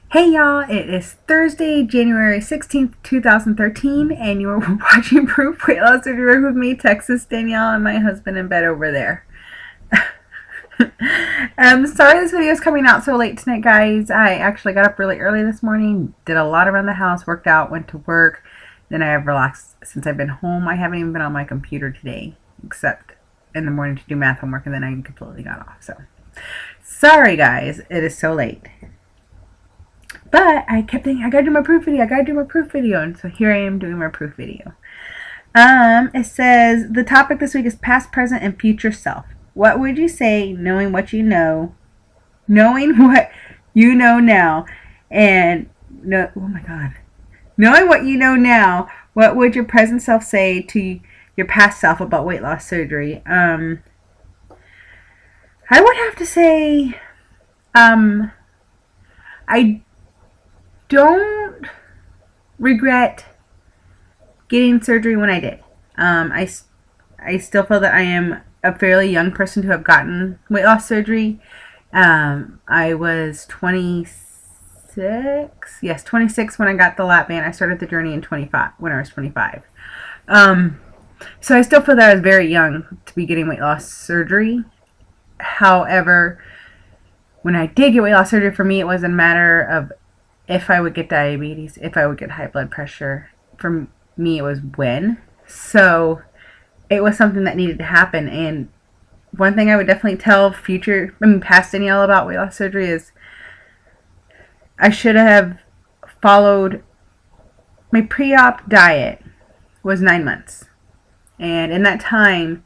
Hey y'all, it is Thursday, January 16th, 2013, and you're watching Proof Weight Loss Surgery with me, TexasDanielle, and my husband in bed over there. Sorry this video is coming out so late tonight, guys. I actually got up really early this morning, did a lot around the house, worked out, went to work. Then I have relaxed since I've been home. I haven't even been on my computer today, except in the morning to do math homework, and then I completely got off. So, sorry guys, it is so late. But I kept thinking, I gotta do my proof video, and so here I am doing my proof video. It says, the topic this week is past, present, and future self. What would you say, knowing what you know now, and, no, oh my god, knowing what you know now, what would your present self say to your past self about weight loss surgery? I would have to say, I don't regret getting surgery when I did. I still feel that I am a fairly young person to have gotten weight loss surgery. I was 26. Yes, 26 when I got the lap band. I started the journey in 25 when I was 25. So I still feel that I was very young to be getting weight loss surgery. However, when I did get weight loss surgery, for me it was a matter of if I would get diabetes, if I would get high blood pressure. For me, it was when. So it was something that needed to happen. And one thing I would definitely tell past Danielle about weight loss surgery is I should have followed my pre-op diet was 9 months. And in that time,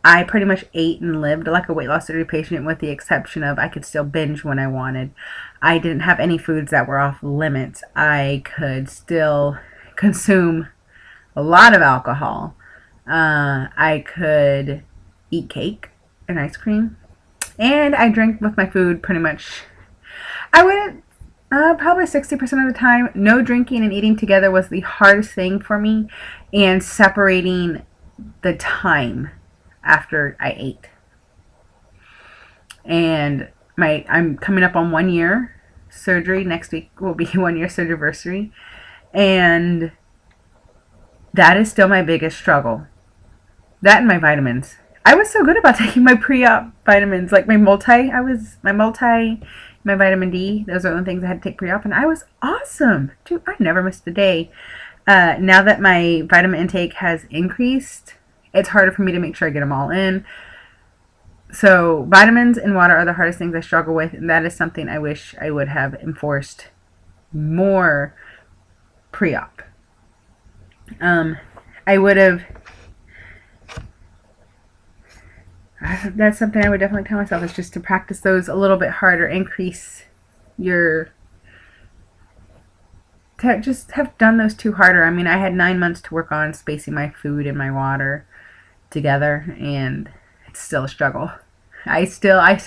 I pretty much ate and lived like a weight loss surgery patient, with the exception of I could still binge when I wanted. I didn't have any foods that were off limits. I could still consume a lot of alcohol. I could eat cake and ice cream. And I drank with my food pretty much. I wouldn't, probably 60% of the time. No drinking and eating together was the hardest thing for me. And separating the time after I ate. And I'm coming up on 1 year surgery. Next week will be 1 year surgery, and that is still my biggest struggle. That and my vitamins. I was so good about taking my pre-op vitamins, like my vitamin D. Those are the things I had to take pre-op, and I was awesome. Dude, I never missed a day. Now that my vitamin intake has increased, it's harder for me to make sure I get them all in. So vitamins and water are the hardest things I struggle with, and that is something I wish I would have enforced more pre-op. I would have. That's something I would definitely tell myself, is just to practice those a little bit harder, increase your. To just have done those two harder. I mean, I had 9 months to work on spacing my food and my water together, and it's still a struggle. I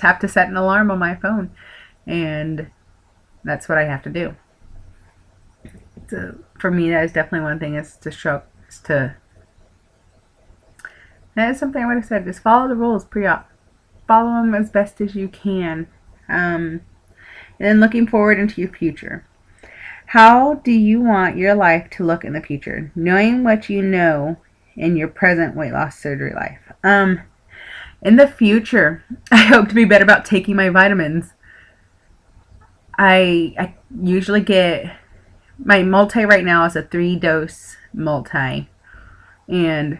have to set an alarm on my phone, and that's what I have to do. So for me, that is definitely one thing, is to that is something I would have said, just follow the rules pre-op. Follow them as best as you can. And then looking forward into your future. How do you want your life to look in the future, knowing what you know in your present weight loss surgery life? In the future, I hope to be better about taking my vitamins. I usually get my multi right now is a 3-dose multi, and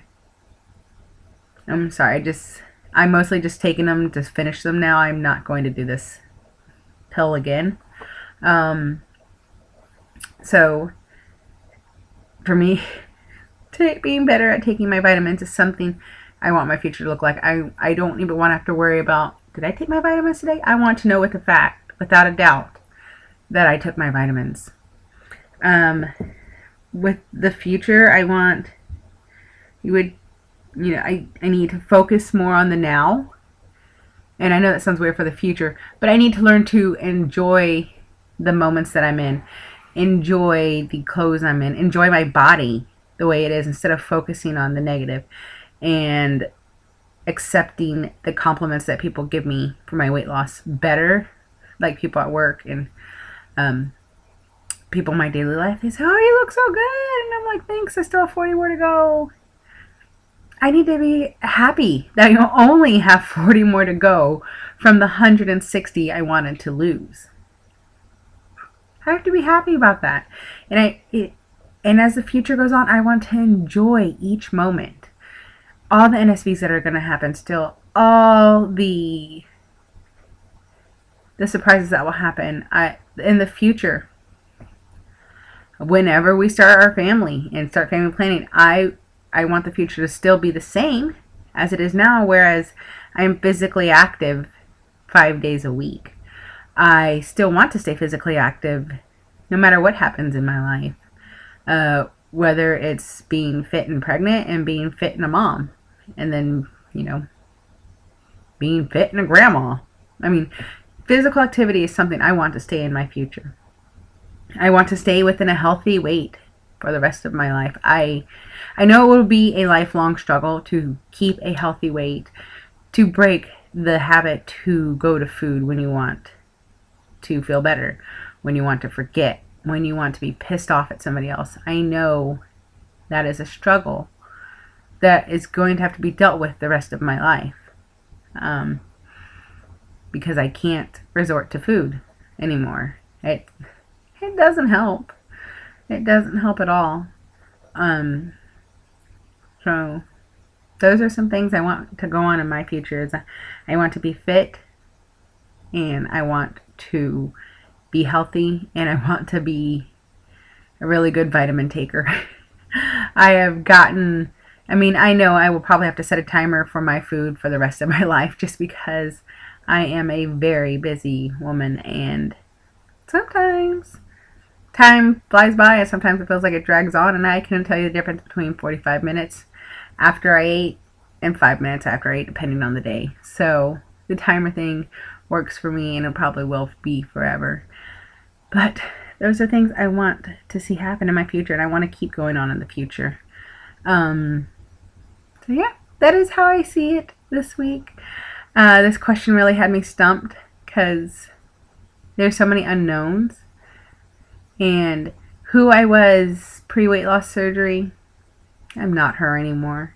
I'm sorry, I'm mostly just taking them to finish them now. I'm not going to do this pill again. So for me, being better at taking my vitamins is something I want my future to look like. I don't even want to have to worry about, did I take my vitamins today? I want to know with a fact, without a doubt, that I took my vitamins. With the future, I need to focus more on the now. And I know that sounds weird for the future, but I need to learn to enjoy the moments that I'm in. Enjoy the clothes I'm in. Enjoy my body the way it is, instead of focusing on the negative, and accepting the compliments that people give me for my weight loss better, like people at work, and people in my daily life, they say, oh, you look so good. And I'm like, thanks, I still have 40 more to go. I need to be happy that I only have 40 more to go from the 160 I wanted to lose. I have to be happy about that. And as the future goes on, I want to enjoy each moment. All the NSVs that are going to happen still, all the surprises that will happen in the future. Whenever we start our family and start family planning, I want the future to still be the same as it is now, whereas I am physically active 5 days a week. I still want to stay physically active no matter what happens in my life. Whether it's being fit and pregnant and being fit and a mom. And then, being fit and a grandma. I mean, physical activity is something I want to stay in my future. I want to stay within a healthy weight for the rest of my life. I know it will be a lifelong struggle to keep a healthy weight, to break the habit to go to food when you want to feel better, when you want to forget, when you want to be pissed off at somebody else. I know that is a struggle that is going to have to be dealt with the rest of my life, because I can't resort to food anymore. It doesn't help. It doesn't help at all. So those are some things I want to go on in my future. Is I want to be fit, and I want to be healthy, and I want to be a really good vitamin taker. I know I will probably have to set a timer for my food for the rest of my life, just because I am a very busy woman, and sometimes time flies by and sometimes it feels like it drags on, and I couldn't tell you the difference between 45 minutes after I ate and 5 minutes after I ate, depending on the day. So the timer thing works for me, and it probably will be forever. But those are things I want to see happen in my future, and I want to keep going on in the future. So yeah, that is how I see it this week. This question really had me stumped because there's so many unknowns. And who I was pre-weight loss surgery, I'm not her anymore.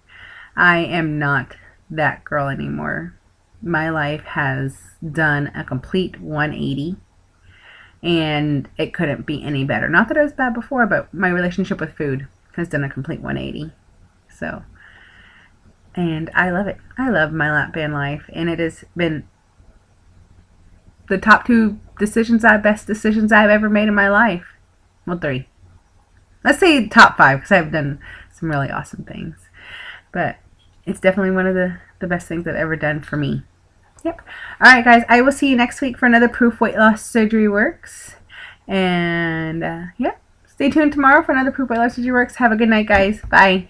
I am not that girl anymore. My life has done a complete 180, and it couldn't be any better. Not that it was bad before, but my relationship with food has done a complete 180. So, and I love it. I love my lap band life, and it has been the top 2 best decisions I've ever made in my life. Well, 3. Let's say top 5, because I've done some really awesome things. But it's definitely one of the best things I've ever done for me. Yep. Alright, guys. I will see you next week for another Proof Weight Loss Surgery Works. And, yeah. Stay tuned tomorrow for another Proof Weight Loss Surgery Works. Have a good night, guys. Bye.